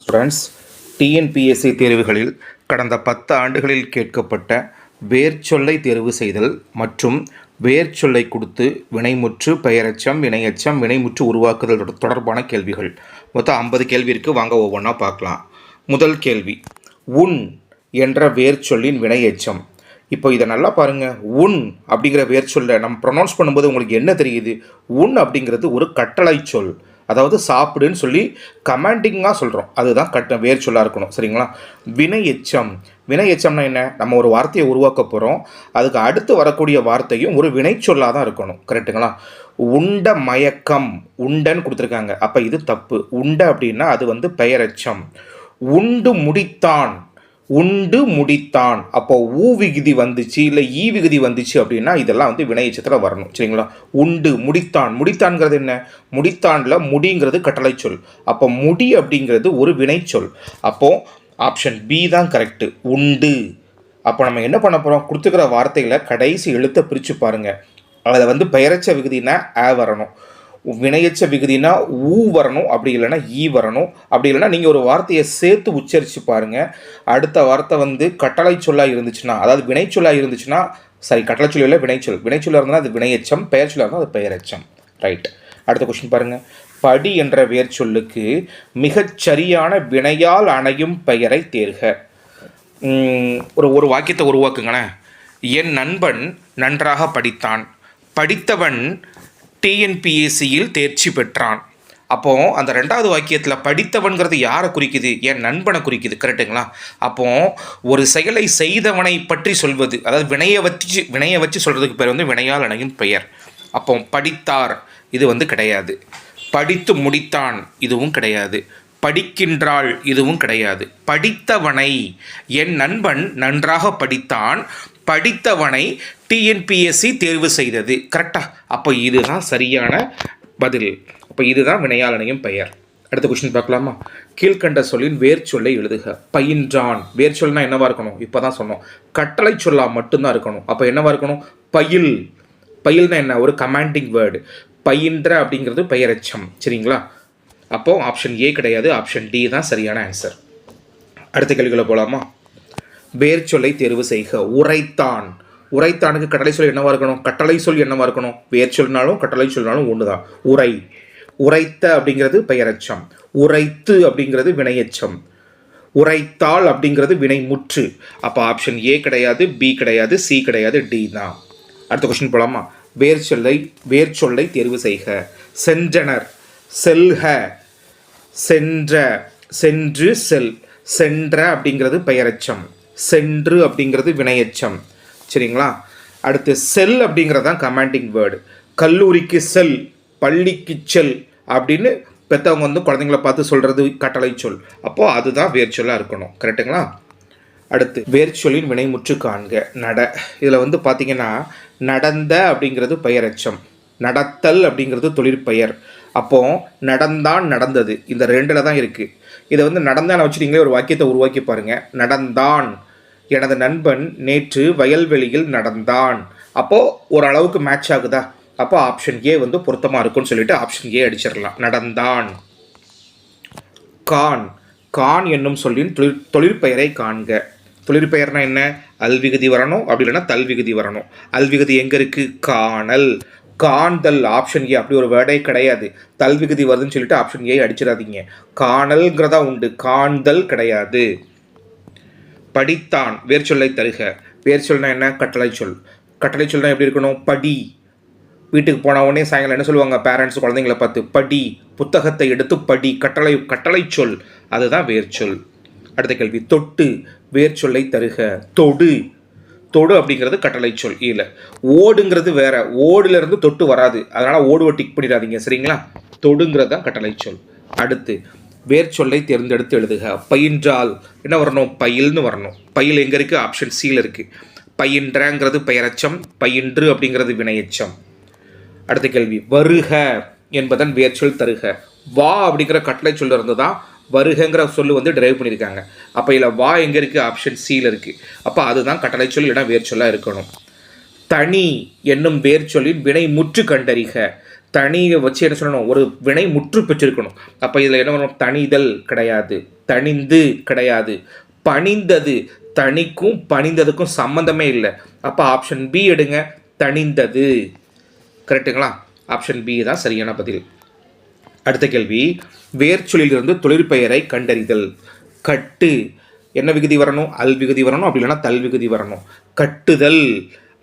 Friends, TNPSC தேர்வுகளில் கடந்த 10 ஆண்டுகளில் கேட்கப்பட்ட வேர்ச்சொல்லை தேர்வு செய்தல் மற்றும் வேர்ச்சொல்லை கொடுத்து வினைமுற்று, பெயரெச்சம், வினையெச்சம், வினைமுற்று உருவாக்குதல் தொடர்பான கேள்விகள். மொத்தம் 50 கேள்வி இருக்குது. வாங்க ஒவ்வொன்றா பார்க்கலாம். முதல் கேள்வி, உன் என்ற வேர்ச்சொல்லின் வினையெச்சம். இப்போ இதை நல்லா பாருங்கள். உன் அப்படிங்கிற வேர்ச்சொல்லை நம்ம ப்ரொனவுன்ஸ் பண்ணும்போது உங்களுக்கு என்ன தெரியுது? உன் அப்படிங்கிறது ஒரு கட்டளை சொல், அதாவது சாப்பிடுன்னு சொல்லி கமாண்டிங்காக சொல்கிறோம். அதுதான் வேர் சொல்லாக இருக்கணும். சரிங்களா? வினை எச்சம். வினை எச்சம்னா என்ன? நம்ம ஒரு வார்த்தையை உருவாக்க போகிறோம், அதுக்கு அடுத்து வரக்கூடிய வார்த்தையும் ஒரு வினை சொல்லாக தான் இருக்கணும். கரெக்டுங்களா? உண்ட மயக்கம், உண்டன்னு கொடுத்துருக்காங்க. அப்போ இது தப்பு. உண்ட அப்படின்னா அது பெயரெச்சம். உண்டு முடித்தான், உண்டு முடித்தான். அப்போ ஊ விகுதி வந்துச்சு இல்லை ஈ விகுதி வந்துச்சு அப்படின்னா இதெல்லாம் வினை எச்சத்தில் வரணும். சரிங்களா? உண்டு முடித்தான். முடித்தான்ங்கிறது என்ன? முடித்தான்ல முடிங்கிறது கட்டளை சொல். அப்போ முடி அப்படிங்கிறது ஒரு வினை சொல். அப்போது ஆப்ஷன் பி தான் கரெக்டு, உண்டு. அப்போ நம்ம என்ன பண்ண போகிறோம்? கொடுத்துக்கிற வார்த்தைகளை கடைசி எழுத்தை பிரித்து பாருங்கள். அதில் பெயரச்ச விகுதினா ஆ வரணும், வினையச்ச விகுதினா ஊ வரணும், அப்படி இல்லைன்னா ஈ வரணும். அப்படி இல்லைன்னா நீங்கள் ஒரு வார்த்தையை சேர்த்து உச்சரித்து பாருங்கள். அடுத்த வார்த்தை கட்டளை சொல்லாக இருந்துச்சுன்னா, அதாவது வினை சொல்லாக இருந்துச்சுன்னா, சரி கட்டளை சொல் இல்லை வினைச்சொல், வினைச்சொல்லாக இருந்தால் அது வினையச்சம், பெயர் சொல்லாக இருந்தால் அது பெயரெச்சம். ரைட். அடுத்த கொஸ்டின் பாருங்கள். படி என்ற வேர் சொல்லுக்கு மிகச்சரியான வினையால் அணையும் பெயரை தேர்க. ஒரு வாக்கியத்தை உருவாக்குங்களேன். என் நண்பன் நன்றாக படித்தான், படித்தவன் டிஎன்பிஎஸ்சியில் தேர்ச்சி பெற்றான். அப்போது அந்த ரெண்டாவது வாக்கியத்தில் படித்தவன்கிறது யாரை குறிக்குது? என் நண்பனை குறிக்குது. கரெக்டுங்களா? அப்போது ஒரு செயலை செய்தவனை பற்றி சொல்வது, அதாவது வினையை வச்சு சொல்கிறதுக்கு பேர் வினையால் அணையும் பெயர். அப்போ படித்தார் இது கிடையாது. படித்து முடித்தான் இதுவும் கிடையாது. படிக்கின்றாள் இதுவும் கிடையாது. படித்தவனை, என் நண்பன் நன்றாக படித்தான், படித்தவனை டிஎன்பிஎஸ்சி தேர்வு செய்தது. கரெக்டா? அப்போ இதுதான் சரியான பதில். அப்போ இதுதான் வினையால் அணையும் பெயர். அடுத்த கொஸ்டின் பார்க்கலாமா? கீழ்கண்ட சொல்லின் வேர் சொல்லை எழுதுக. பயின்றான். வேர் சொல்னா என்னவா இருக்கணும்? இப்போ தான் சொன்னோம், கட்டளை சொல்லா மட்டும்தான் இருக்கணும். அப்போ என்னவா இருக்கணும்? பயில். பயில்னா என்ன? ஒரு கமாண்டிங் வேர்டு. பயின்ற அப்படிங்கிறது பெயரெச்சம். சரிங்களா? அப்போது ஆப்ஷன் ஏ கிடையாது, ஆப்ஷன் டி தான் சரியான ஆன்சர். அடுத்த கேள்விகளை போகலாமா? வேர் சொல்லை தேர்வு செய்க. உரைத்தான். உரைத்தானுக்கு கட்டளை சொல் என்னவா இருக்கணும்? கட்டளை சொல் என்னவா இருக்கணும்? வேர் சொல்னாலும் கட்டளை சொல்னாலும் ஒன்று தான். உரை. உரைத்த அப்படிங்கிறது பெயரெச்சம். உரைத்து அப்படிங்கிறது வினையெச்சம். உரைத்தாள் அப்படிங்கிறது வினை முற்று. அப்போ ஆப்ஷன் ஏ கிடையாது, பி கிடையாது, சி கிடையாது, டி தான். அடுத்த கொஸ்டின் போகலாமா? வேர் சொல்லை தேர்வு செய்க. சென்றனர். செல்க. சென்ற. சென்று செல். சென்ற அப்படிங்கிறது பெயரெச்சம். சென்று அப்படிங்கிறது வினையெச்சம். சரிங்களா? அடுத்து செல் அப்படிங்கிறதான் கமாண்டிங் வேர்டு. கல்லூரிக்கு செல், பள்ளிக்கு செல் அப்படின்னு பெற்றவங்க குழந்தைங்கள பார்த்து சொல்கிறது கட்டளை சொல். அப்போது அதுதான் வேர் சொல்லாக இருக்கணும். கரெக்டுங்களா? அடுத்து வேர் சொல்லின் வினைமுற்று காண்க. நட. இதில் பார்த்தீங்கன்னா நடந்த அப்படிங்கிறது பெயரெச்சம், நடத்தல் அப்படிங்கிறது தொழிற்பெயர். அப்போது நடந்தான், நடந்தது, இந்த ரெண்டில் தான் இருக்குது. இதை நடந்தான் வச்சு நீங்களே ஒரு வாக்கியத்தை உருவாக்கி பாருங்கள். நடந்தான். எனது நண்பன் நேற்று வயல்வெளியில் நடந்தான். அப்போது ஓரளவுக்கு மேட்ச் ஆகுதா? அப்போ ஆப்ஷன் ஏ பொருத்தமாக இருக்குன்னு சொல்லிட்டு ஆப்ஷன் ஏ அடிச்சிடலாம். நடந்தான். கான். கான் என்னும் சொல்லின் தொழிற்பெயரை காண்க. தொழிற்பெயர்னா என்ன? அல்விகுதி வரணும், அப்படி இல்லைன்னா தல்விகுதி வரணும். அல்விகுதி எங்கே இருக்குது? காணல். காண்தல். Option A. அப்படி ஒரு வேர்டே கிடையாது. தல்விகுதி வருதுன்னு சொல்லிட்டு ஆப்ஷன் ஏ அடிச்சிடாதீங்க. காணல்ங்கிறதா உண்டு, காண்தல் கிடையாது. படித்தான். வேர் சொல்லை தருக. வேர் சொல்னா என்ன? கட்டளை சொல். கட்டளை சொல்னா எப்படி இருக்கணும்? படி. வீட்டுக்கு போன உடனே சாயங்காலம் என்ன சொல்லுவாங்க பேரண்ட்ஸ் குழந்தைங்களை பார்த்து? படி. புத்தகத்தை எடுத்து படி. கட்டளை சொல், அதுதான் வேர் சொல். அடுத்த கேள்வி. தொட்டு. வேர் சொல்லை தருக. தொடு. தொடு அப்படிங்கிறது கட்டளை சொல். இல்லை, ஓடுங்கிறது வேற. ஓடுலேருந்து தொட்டு வராது, அதனால் ஓடுவை டிக் பண்ணிடாதீங்க. சரிங்களா? தொடுங்கிறது தான் கட்டளை சொல். அடுத்து வேர் சொல்லை தேர்ந்தெடுத்து எழுதுக. பயின்றால் என்ன வரணும்? பயில்னு வரணும். பயில் எங்கே இருக்குது? ஆப்ஷன் சியில் இருக்குது. பயின்றங்கிறது பெயரெச்சம், பயின்று அப்படிங்கிறது வினையெச்சம். அடுத்த கேள்வி. வருக என்பதன் வேர் சொல் தருக. வா அப்படிங்கிற கட்டளை சொல் இருந்து தான் வருகங்கிற சொல்லு டிரைவ் பண்ணியிருக்காங்க. அப்போ இதில் வா எங்கே இருக்குது? ஆப்ஷன் சியில் இருக்குது. அப்போ அதுதான் கட்டளை சொல், இல்லைனா வேர் சொல்லாக இருக்கணும். தனி என்னும் வேர் சொல்லின் வினை முற்று கண்டறிக. தனியை வச்சு என்ன சொல்லணும், ஒரு வினை முற்று பெற்றிருக்கணும். அப்போ இதில் என்ன வரும், தனிதல் கிடையாது, தனிந்து கிடையாது, பணிந்தது, தனிக்கும் பணிந்ததுக்கும் சம்மந்தமே இல்லை. அப்போ ஆப்ஷன் பி எடுங்க, தனிந்தது. கரெக்டுங்களா? ஆப்ஷன் பி தான் சரியான பதில். அடுத்த கேள்வி, வேர்ச்சொல்லிலிருந்து தொழிற்பெயரை கண்டறிதல். கட்டு என்ன விகுதி வரணும், அல் விகுதி வரணும், அப்படி இல்லைன்னா தல் விகுதி வரணும். கட்டுதல்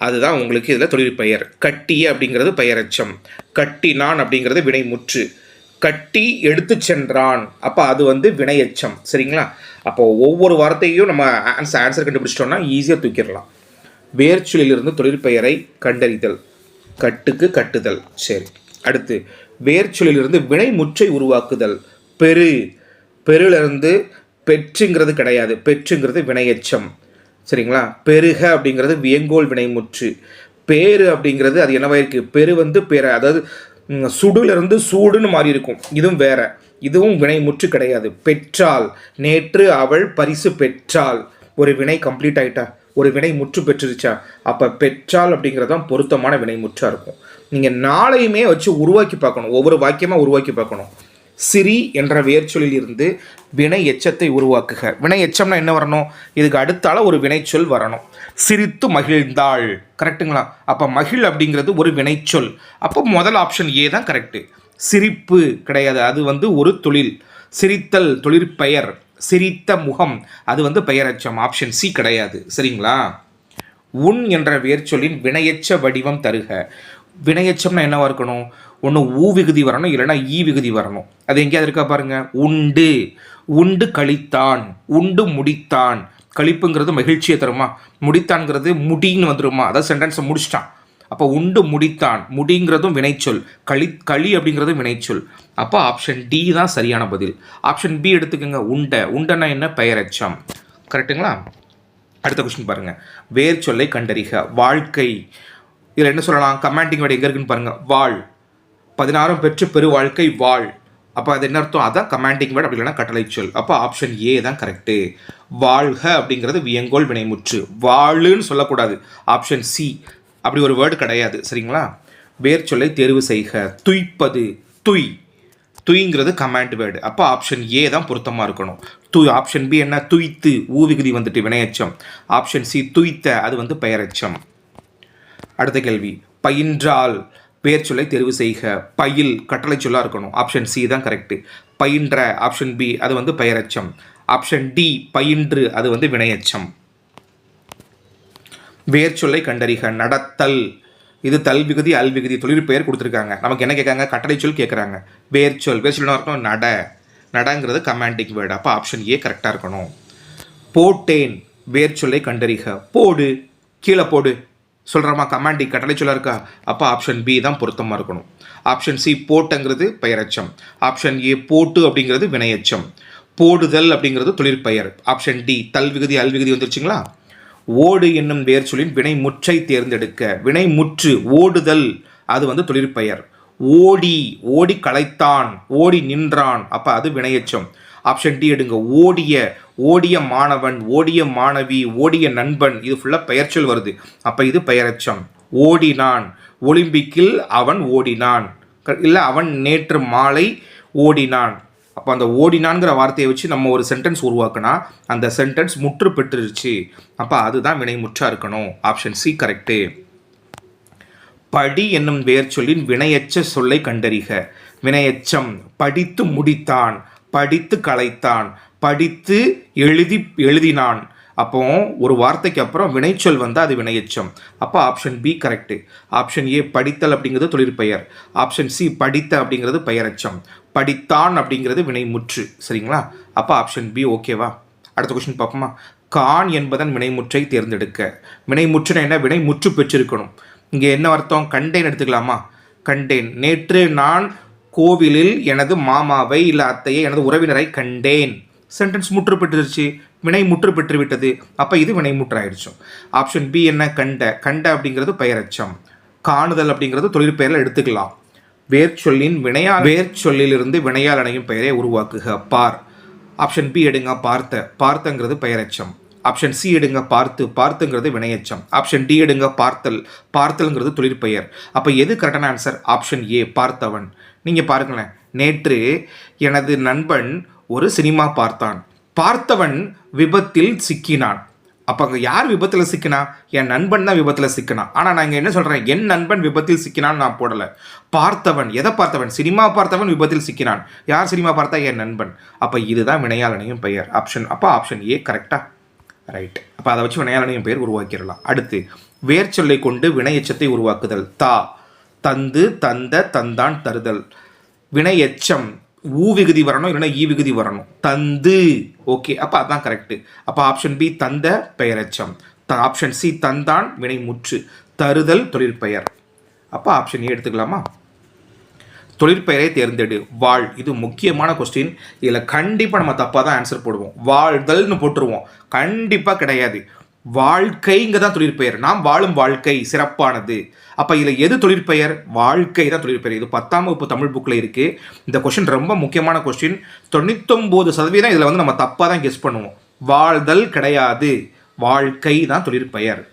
அதுதான் உங்களுக்கு இதில் தொழிற்பெயர். கட்டிய அப்படிங்கிறது பெயரெச்சம், கட்டினான் அப்படிங்கிறது வினைமுற்று, கட்டி எடுத்து சென்றான் அப்போ அது வந்து வினையெச்சம். சரிங்களா? அப்போ ஒவ்வொரு வார்த்தையும் நம்ம ஆன்சர் கண்டுபிடிச்சிட்டோம்னா ஈஸியாக தூக்கிடலாம். வேர்ச்சொல்லிலிருந்து தொழிற்பெயரை கண்டறிதல், கட்டுக்கு கட்டுதல். சரி, அடுத்து வேர்ச்சொல்லிலிருந்து வினைமுற்றை உருவாக்குதல். பெருலிருந்து பெற்றுங்கிறது கிடையாது, பெற்றுங்கிறது வினையெச்சம். சரிங்களா? பெருக அப்படிங்கிறது வியங்கோல் வினைமுற்று. பேரு அப்படிங்கிறது அது என்னவா இருக்குது, பெரு வந்து பேர, அதாவது சுடுலிருந்து சூடுன்னு மாறி இருக்கும், இதுவும் வேற, இதுவும் வினைமுற்று கிடையாது. பெற்றால், நேற்று அவள் பரிசு பெற்றாள், ஒரு வினை கம்ப்ளீட் ஆகிட்டா, ஒரு வினை முற்று பெற்றுருச்சா, அப்போ பெற்றால் அப்படிங்கிறது தான் பொருத்தமான வினைமுற்றாக இருக்கும். நீங்கள் நாளையுமே வச்சு உருவாக்கி பார்க்கணும், ஒவ்வொரு வாக்கியமாக உருவாக்கி பார்க்கணும். சிரி என்ற வேர்ச்சொல்லில் இருந்து வினை எச்சத்தை உருவாக்குக. வினை எச்சம்னா என்ன வரணும், இதுக்கு அடுத்தால ஒரு வினைச்சொல் வரணும். சிரித்து மகிழ்ந்தாள், கரெக்டுங்களா? அப்போ மகிழ் அப்படிங்கிறது ஒரு வினைச்சொல், அப்போ முதல் ஆப்ஷன் ஏ தான் கரெக்டு. சிரிப்பு கிடையாது, அது வந்து ஒரு தொழில். சிரித்தல் தொழிற்பெயர், சிரித்த முகம் அது வந்து பெயரெச்சம், ஆப்ஷன் சி கிடையாது. சரிங்களா? உன் என்ற வேர்ச்சொல்லின் வினையெச்ச வடிவம் தருக. வினையெச்சம்னா என்னவா இருக்கணும், ஒன்று ஊ விகுதி வரணும், இல்லைன்னா ஈ விகுதி வரணும். அது எங்கேயாவது இருக்கா பாருங்க. உண்டு, உண்டு கழித்தான், உண்டு முடித்தான். கழிப்புங்கிறது மகிழ்ச்சியை தருமா, முடித்தான்ங்கிறது முடின்னு வந்துருமா, அதாவது சென்டென்ஸை முடிச்சிட்டான். அப்போ உண்டு முடித்தான், முடிங்கிறதும் வினைச்சொல், களி அப்படிங்கிறதும் வினைச்சொல். அப்போ ஆப்ஷன் டி தான் சரியான பதில். ஆப்ஷன் பி எடுத்துக்கோங்க, உண்டனா என்ன, பெயரெச்சம். கரெக்டுங்களா? அடுத்த கொஸ்டின் பாருங்க, வேர் சொல்லை கண்டறிக. வாழ்க்கை, இதில் என்ன சொல்லலாம், கமாண்டிங் வேர்டு எங்கே இருக்குன்னு பாருங்க. வாழ், 16 பெற்று பெரு வாழ்க்கை வாழ். அப்போ அது என்ன அர்த்தம், அதான் கமாண்டிங் வேர்டு, அப்படி இல்லைன்னா கட்டளை சொல். அப்போ ஆப்ஷன் ஏ தான் கரெக்டு. வாழ்க அப்படிங்கிறது வியங்கோல் வினைமுற்று, வாழுன்னு சொல்லக்கூடாது, ஆப்ஷன் சி. அப்படி ஒரு வேர்டு கிடையாது. சரிங்களா? வேர் சொல்லை தேர்வு செய்க. துய்ப்பது, துய்ங்கிறது கமாண்ட் வேர்டு, அப்போ ஆப்ஷன் ஏ தான் பொருத்தமாக இருக்கணும். ஆப்ஷன் பி என்ன, துய்த்து, ஊ விகுதி வந்துட்டு வினையச்சம். ஆப்ஷன் சி துய்த்த, அது வந்து பெயரெச்சம். அடுத்த கேள்வி, பயின்றால் வேர் சொல்லை தேர்வு செய்க. பயில் கட்டளை சொல்லாக இருக்கணும், ஆப்ஷன் சி தான் கரெக்டு. பயின்ற, ஆப்ஷன் பி அது வந்து பெயரெச்சம். ஆப்ஷன் டி பயின்று, அது வந்து வினையச்சம். வேர் சொல்லை கண்டறிக. நடத்தல், இது தல் விகுதி அல் விகுதி தொழிற்பெயர் கொடுத்துருக்காங்க. நமக்கு என்ன கேட்காங்க, கட்டளை சொல் கேட்குறாங்க. வேர் சொல் இருக்கணும், நடங்கிறது கமாண்டிங் வேர்டு, அப்போ ஆப்ஷன் ஏ கரெக்டாக இருக்கணும். போட்டேன் வேர் சொல்லை கண்டறிக. போடு, கீழே போடு சொல்கிறோமா, கமாண்டிங் கட்டளை சொல்ல இருக்கா, அப்போ ஆப்ஷன் பி தான் பொருத்தமாக இருக்கணும். ஆப்ஷன் சி போட்டுங்கிறது பெயரெச்சம், ஆப்ஷன் ஏ போட்டு அப்படிங்கிறது வினையச்சம். போடுதல் அப்படிங்கிறது தொழிற்பெயர், ஆப்ஷன் டி தல் விகுதி அல் விகுதி வந்துருச்சுங்களா. ஓடு என்னும் வேர் சொல்லின் வினைமுற்றை தேர்ந்தெடுக்க. வினைமுற்று ஓடுதல், அது வந்து தொழிற்பெயர். ஓடி, ஓடி களைத்தான், ஓடி நின்றான், அப்போ அது வினையச்சம். ஆப்ஷன் டி எடுங்க. ஓடிய மாணவன், ஓடிய மாணவி, ஓடிய நண்பன், இது ஃபுல்லாக பெயர்ச்சொல் வருது, அப்போ இது பெயரெச்சம். ஓடினான், ஒலிம்பிக்கில் அவன் ஓடினான், இல்லை அவன் நேற்று மாலை ஓடினான். அப்போ அந்த ஓடினான்கிற வார்த்தையை வச்சு நம்ம ஒரு சென்டென்ஸ் உருவாக்கினா அந்த சென்டென்ஸ் முற்று பெற்றுருச்சு, அப்போ அதுதான் வினைமுற்றா இருக்கணும். Option C correct. படி என்னும் வேர் சொல்லின் வினையச்ச சொல்லை கண்டறிக. வினையச்சம், படித்து முடித்தான், படித்து களைத்தான், படித்து எழுதினான். அப்போ ஒரு வார்த்தைக்கு அப்புறம் வினைச்சொல் வந்தால் அது வினையச்சம், அப்போ option B correct. Option A படித்தல் அப்படிங்கிறது தொழிற்பெயர், ஆப்ஷன் சி படித்த அப்படிங்கிறது பெயரச்சம், படித்தான் அப்படிங்கிறது வினைமுற்று. சரிங்களா? அப்போ ஆப்ஷன் பி ஓகேவா? அடுத்த கொஸ்டின் பார்ப்போமா. கான் என்பதன் வினைமுற்றை தேர்ந்தெடுக்க. வினைமுற்றுனா என்ன, வினைமுற்று பெற்றிருக்கணும். இங்கே என்ன அர்த்தம், கண்டேன் எடுத்துக்கலாமா. கண்டேன், நேற்று நான் கோவிலில் எனது மாமாவை இல்லை அத்தையை எனது உறவினரை கண்டேன். சென்டென்ஸ் முற்று பெற்றுருச்சு, வினை முற்று பெற்றுவிட்டது, அப்போ இது வினை முற்றாயிடுச்சோம். ஆப்ஷன் பி என்ன, கண்ட அப்படிங்கிறது பெயரச்சம், காணுதல் அப்படிங்கிறது தொழிற்பெயரில் எடுத்துக்கலாம். வேர் சொல்லிலிருந்து வினையால் அணையும் பெயரை உருவாக்குக. பார், ஆப்ஷன் பி எடுங்க. பார்த்தங்கிறது பெயரச்சம், ஆப்ஷன் சி எடுங்க பார்த்து, பார்த்துங்கிறது வினையெச்சம். ஆப்ஷன் டி எடுங்க பார்த்தல், பார்த்தல்ங்கிறது தொழிற்பெயர். அப்போ எது கரெக்டான ஆன்சர்? ஆப்ஷன் ஏ பார்த்தவன். நீங்கள் பாருங்களேன், நேற்று எனது நண்பன் ஒரு சினிமா பார்த்தான், பார்த்தவன் விபத்தில் சிக்கினான். அப்போ அங்கே யார் விபத்தில் சிக்கினா? என் நண்பன் தான் விபத்தில் சிக்கினான். ஆனால் நான் இங்கே என்ன சொல்கிறேன், என் நண்பன் விபத்தில் சிக்கினான்னு நான் போடலை. பார்த்தவன், எதை பார்த்தவன்? சினிமா பார்த்தவன் விபத்தில் சிக்கினான். யார் சினிமா பார்த்தா? என் நண்பன். அப்போ இதுதான் வினையாளனையும் பெயர். அப்போ ஆப்ஷன் ஏ கரெக்டாக ரைட். அப்போ அதை வச்சு வினையாளனையும் பெயர் உருவாக்கிடலாம். அடுத்து வேர்ச்சொல்லை கொண்டு வினையெச்சத்தை உருவாக்குதல். தா, தந்து, தந்த, தந்தான், தருதல். வினையெச்சம் ஊ விகுதி வரணும், இல்லைன்னா ஈ விகுதி வரணும். தந்து, ஓகே, அப்போ அதுதான் கரெக்டு. அப்போ ஆப்ஷன் பி தந்த பெயரெச்சம். ஆப்ஷன் சி தந்தான் வினை முற்று. தருதல் தொழிற்பெயர். அப்போ ஆப்ஷன் ஏ எடுத்துக்கலாமா? தொழிற்பெயரை தேர்ந்தெடு. வாழ், இது முக்கியமான கொஸ்டின். இதில் கண்டிப்பாக நம்ம தப்பாக தான் ஆன்சர் போடுவோம். வாழ்தல்னு போட்டுருவோம், கண்டிப்பாக கிடையாது. வாழ்க்கைங்க தான் தொழிற்பெயர். நாம் வாழும் வாழ்க்கை சிறப்பானது. அப்போ இதில் எது தொழிற்பெயர்? வாழ்க்கை தான் தொழிற்பெயர். இது 10ஆம் வகுப்பு தமிழ் புக்கில் இருக்குது. இந்த கொஸ்டின் ரொம்ப முக்கியமான கொஸ்டின். 99% இதில் நம்ம தப்பாக தான் கெஸ் பண்ணுவோம். வாழ்தல் கிடையாது, வாழ்க்கை தான் தொழிற்பெயர்.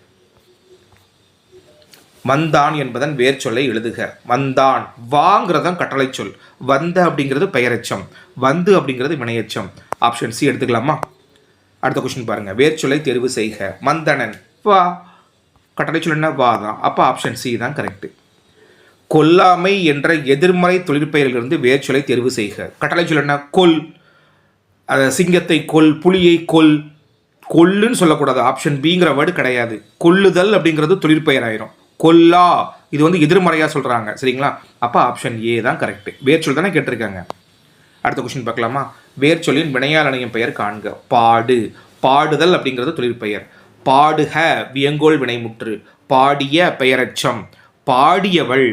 வந்தான் என்பதன் வேர் சொல்லை எழுதுக. வந்தான், வாங்கிறதான் கட்டளை சொல். வந்த அப்படிங்கிறது பெயரெச்சம், வந்து அப்படிங்கிறது வினையெச்சம். ஆப்ஷன் சி எடுத்துக்கலாமா? அடுத்த கொஸ்டின் பாருங்க, வேர் சொல்லை தேர்வு செய்க. மந்தனன், வா. கட்டளை சொல் என்ன? வா தான். அப்போ ஆப்ஷன் சி தான் கரெக்ட். கொல்லாமை என்ற எதிர்மறை தொழிற்பெயரிலிருந்து வேர் சொல்லை தேர்வு செய்க. கட்டளை சொல் என்ன? கொல். சிங்கத்தை கொல், புலியை கொல். கொல்லுன்னு சொல்லக்கூடாது. ஆப்ஷன் பிங்கிற வேர்டு கிடையாது. கொல்லுதல் அப்படிங்கிறது தொழிற்பெயர் ஆயிரும். கொல்லா, இது எதிர்மறையாக சொல்கிறாங்க, சரிங்களா? அப்போ ஆப்ஷன் ஏ தான் கரெக்ட். வேர் சொல் தானே கேட்டிருக்காங்க. அடுத்த கொஸ்டின் பார்க்கலாமா? வேர் சொல்லின் வினையாளனையும் பெயர் காண்க. பாடு, பாடுதல் அப்படிங்கிறது தொழிற்பெயர். பாடுக வியங்கோல் வினைமுற்று. பாடிய பெயரச்சம். பாடியவள்,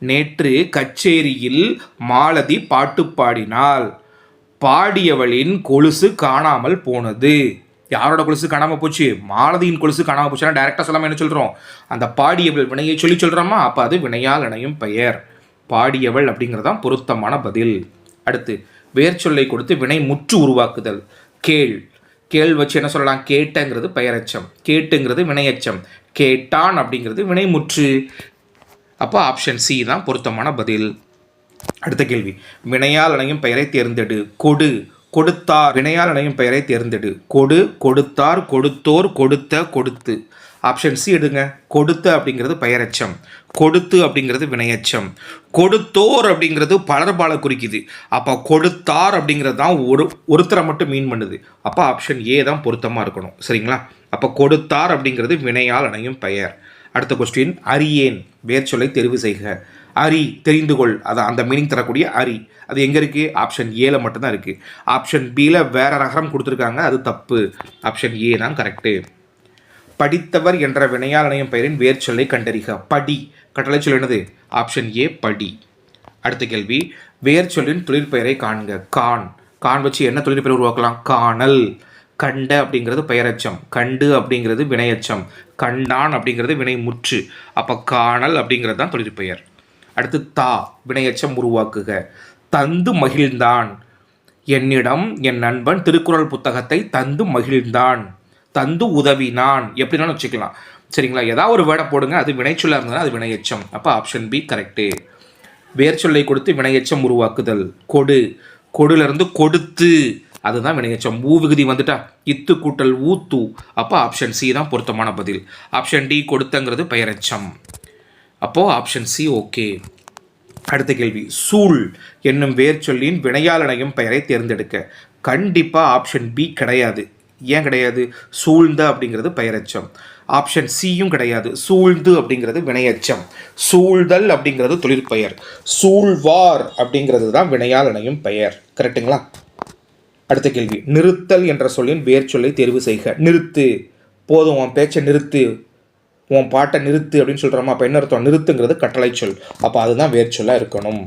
நேற்று கச்சேரியில் மாலதி பாட்டு பாடினாள். பாடியவளின் கொலுசு காணாமல் போனது. யாரோட கொலுசு காணாமல் போச்சு? மாலதியின் கொலுசு காணாமல் போச்சுன்னா டைரெக்டாக சொல்லாமல் என்ன சொல்கிறோம்? அந்த பாடியவள் வினையை சொல்லி சொல்கிறோமா? அப்போ அது வினையால் இணையும் பெயர். பாடியவள் அப்படிங்கிறதான் பொருத்தமான பதில். அடுத்து வேர் சொல்லை கொடுத்து வினை முற்று உருவாக்குதல். கேள், கேள் வச்சு என்ன சொல்லலாம்? கேட்டங்கிறது பெயரெச்சம், கேட்டுங்கிறது வினையச்சம், கேட்டான் அப்படிங்கிறது வினைமுற்று. அப்போ ஆப்ஷன் சி தான் பொருத்தமான பதில். அடுத்த கேள்வி, வினையால் இணையும் பெயரை தேர்ந்தெடு. கொடு, கொடுத்தார். வினையால் இணையும் பெயரை தேர்ந்தெடு. கொடு, கொடுத்தார், கொடுத்தோர், கொடுத்த, கொடுத்து. ஆப்ஷன் சி எடுங்க. கொடுத்த அப்படிங்கிறது பெயரெச்சம், கொடுத்து அப்படிங்கிறது வினையச்சம், கொடுத்தோர் அப்படிங்கிறது பலர்பாலை குறிக்குது. அப்போ கொடுத்தார் அப்படிங்கிறது தான் ஒருத்தரை மட்டும் மீன் பண்ணுது. அப்போ ஆப்ஷன் ஏ தான் பொருத்தமாக இருக்கணும், சரிங்களா? அப்போ கொடுத்தார் அப்படிங்கிறது வினையால் இணையும் பெயர். அடுத்த கொஸ்டின், அறியேன் வேர் சொல்லை தெரிவு செய்க. அரி, தெரிந்து கொள், அது அந்த மீனிங் தரக்கூடிய அரி. அது எங்கே இருக்குது? ஆப்ஷன் ஏல மட்டும்தான் இருக்குது. ஆப்ஷன் பியில் வேற ரகரம் கொடுத்துருக்காங்க, அது தப்பு. ஆப்ஷன் ஏ தான் கரெக்டு. படித்தவர் என்ற வினையால் இணையும் பெயரின் வேர் சொல்லை கண்டறிக. படி, கட்டளை சொல் என்னது? ஆப்ஷன் ஏ படி. அடுத்த கேள்வி, வேர் சொல்லின் தொழிற்பெயரை காண்க. கான், கான் வச்சு என்ன தொழிற்பெயர் உருவாக்கலாம்? காணல். கண்ட அப்படிங்கிறது பெயரச்சம், கண்டு அப்படிங்கிறது வினையச்சம், கண்டான் அப்படிங்கிறது வினை முற்று. அப்போ காணல் அப்படிங்கிறது தான் தொழிற்பெயர். அடுத்து தா, வினையச்சம் உருவாக்குக. தந்து மகிழ்ந்தான். என்னிடம் என் நண்பன் திருக்குறள் புத்தகத்தை தந்து மகிழ்ந்தான். தந்து உதவினான், எப்படினாலும் வச்சுக்கலாம், சரிங்களா? ஏதாவது ஒரு வேர்டை போடுங்க, அது வினைச்சொல்லாக இருந்ததுன்னா அது வினையச்சம். அப்போ ஆப்ஷன் பி கரெக்டு. வேர் சொல்லை கொடுத்து வினையச்சம் உருவாக்குதல். கொடு, கொடுலேருந்து கொடுத்து, அதுதான் வினையச்சம். ஊ விகுதி வந்துட்டா இத்து கூட்டல் ஊத்து. அப்போ ஆப்ஷன் சி தான் பொருத்தமான பதில். ஆப்ஷன் டி கொடுத்தங்கிறது பெயரச்சம். அப்போது ஆப்ஷன் சி ஓகே. அடுத்த கேள்வி, சூழ் என்னும் வேர் சொல்லின் வினையால் இணையும் பெயரை தேர்ந்தெடுக்க. கண்டிப்பாக ஆப்ஷன் பி கிடையாது. ஏன் கிடையாது? சூழ்ந்த அப்படிங்கிறது பெயரச்சம். ஆப்ஷன் சியும் கிடையாது. சூழ்ந்து அப்படிங்கிறது வினையச்சம். சூழ்தல் அப்படிங்கிறது தொழிற்பெயர். சூழ்வார் அப்படிங்கிறது தான் வினையால் இணையும் பெயர். கரெக்டுங்களா? அடுத்த கேள்வி, நிறுத்தல் என்ற சொல்லின் வேர் சொல்லை தேர்வு செய்க. நிறுத்து, போதும் உன் பேச்சை நிறுத்து, உன் பாட்டை நிறுத்து அப்படின்னு சொல்கிறோமா? அப்போ என்ன அர்த்தம்? நிறுத்துங்கிறது கட்டளை சொல், அப்போ அதுதான் வேர் சொல்லாக இருக்கணும்.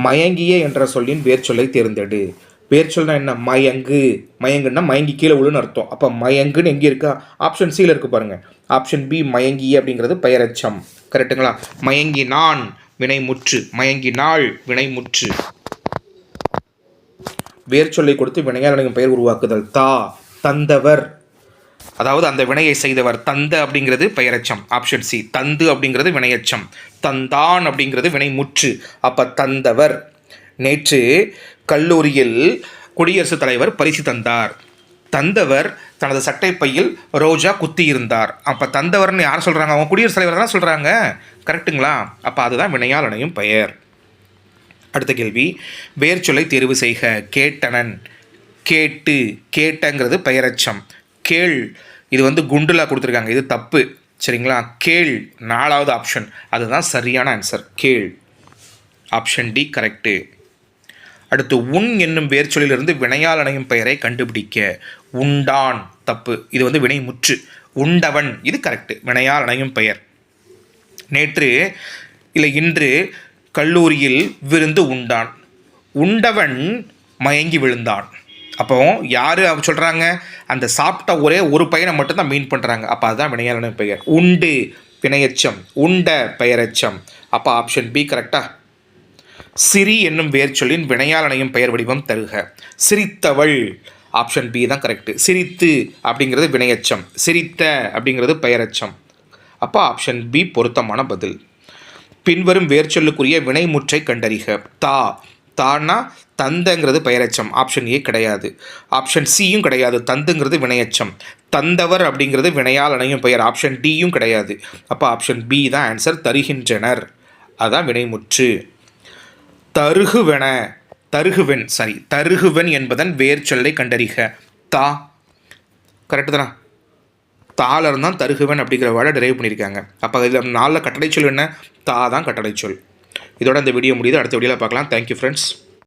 மயங்கிய என்ற சொல்லின் வேர் சொல்லை தேர்ந்தெடு. வேர் சொல்னா என்ன? மயங்கு, மயங்குன்னா மயங்கி கீழே விழுன்னு அர்த்தம். அப்போ மயங்குன்னு எங்கே இருக்கா? ஆப்ஷன் சியில் இருக்கு பாருங்க. ஆப்ஷன் பி மயங்கிய அப்படிங்கிறது பெயரச்சம். கரெக்டுங்களா? மயங்கினான் வினைமுற்று, மயங்கினாள் வினைமுற்று. வேர் சொல்லை கொடுத்து வினையால் இணையும் பெயர் உருவாக்குதல். தா, தந்தவர். அதாவது அந்த வினையை செய்தவர். தந்த அப்படிங்கிறது பெயரெச்சம், ஆப்ஷன் சி. தந்து அப்படிங்கிறது வினையெச்சம், தந்தான் அப்படிங்கிறது வினைமுற்று. அப்போ தந்தவர். நேற்று கல்லூரியில் குடியரசுத் தலைவர் பரிசு தந்தார். தந்தவர் தனது சட்டை பையில் ரோஜா குத்தியிருந்தார். அப்போ தந்தவர்னு யார் சொல்கிறாங்க? அவங்க குடியரசுத் தலைவர் தான் சொல்கிறாங்க. கரெக்டுங்களா? அப்போ அதுதான் வினையால் இணையும் பெயர். அடுத்த கேள்வி, வேர் சொல்லை தேர்வு செய்க. கேட்டனன், கேட்டு, கேட்டங்கிறது பெயரச்சம். கேள், இது வந்து குண்டுலா கொடுத்துருக்காங்க, இது தப்பு. சரிங்களா? கேள் 4வது ஆப்ஷன், அதுதான் சரியான ஆன்சர். கேள், ஆப்ஷன் டி கரெக்டு. அடுத்து, உன் என்னும் வேர் சொல்லிலிருந்து வினையால் இணையும் பெயரை கண்டுபிடிக்க. உண்டான் தப்பு, இது வந்து வினை முற்று. உண்டவன், இது கரெக்டு, வினையால் இணையும் பெயர். நேற்று இல்லை இன்று கல்லூரியில் விருந்து உண்டான். உண்டவன் மயங்கி விழுந்தான். அப்போ யார் சொல்கிறாங்க? அந்த சாப்பிட்ட ஒரே ஒரு பையனை மட்டும்தான் மீன் பண்ணுறாங்க. அப்போ அதுதான் வினையால் இணையும் பெயர். உண்டு வினையச்சம், உண்ட பெயரச்சம். அப்போ ஆப்ஷன் பி கரெக்டா? சிரி என்னும் வேர் சொல்லின் வினையால் இணையும் பெயர் வடிவம் தருக. சிரித்தவள், ஆப்ஷன் பி தான் கரெக்டு. சிரித்து அப்படிங்கிறது வினையச்சம், சிரித்த அப்படிங்கிறது பெயரச்சம். அப்போ ஆப்ஷன் பி பொருத்தமான பதில். பின்வரும் வேர் சொல்லுக்குரிய வினைமுற்றை கண்டறிக. தா, தானா தந்தங்கிறது பெயரச்சம், ஆப்ஷன் ஏ கிடையாது. ஆப்ஷன் சியும் கிடையாது, தந்துங்கிறது வினையச்சம். தந்தவர் அப்படிங்கிறது வினையால் இணையும் பெயர், ஆப்ஷன் டியும் கிடையாது. அப்போ ஆப்ஷன் பி தான் ஆன்சர். தருகின்றனர், அதான் வினைமுற்று. தருகுவென, தருகுவென், சாரி, தருகுவன் என்பதன் வேர் சொல்லை கண்டறிக. தா, கரெக்டு தானே? தால இருந்தால் தருகுவன் அப்படிங்கிற வேர்டை டிரைவ் பண்ணியிருக்காங்க. அப்போ இதில் 4 கட்டளை சொல் என்ன? தா தான் கட்டளை சொல். இதோட இந்த வீடியோ முடியுது. அடுத்த வீடியோவில் பார்க்கலாம். Thank you friends.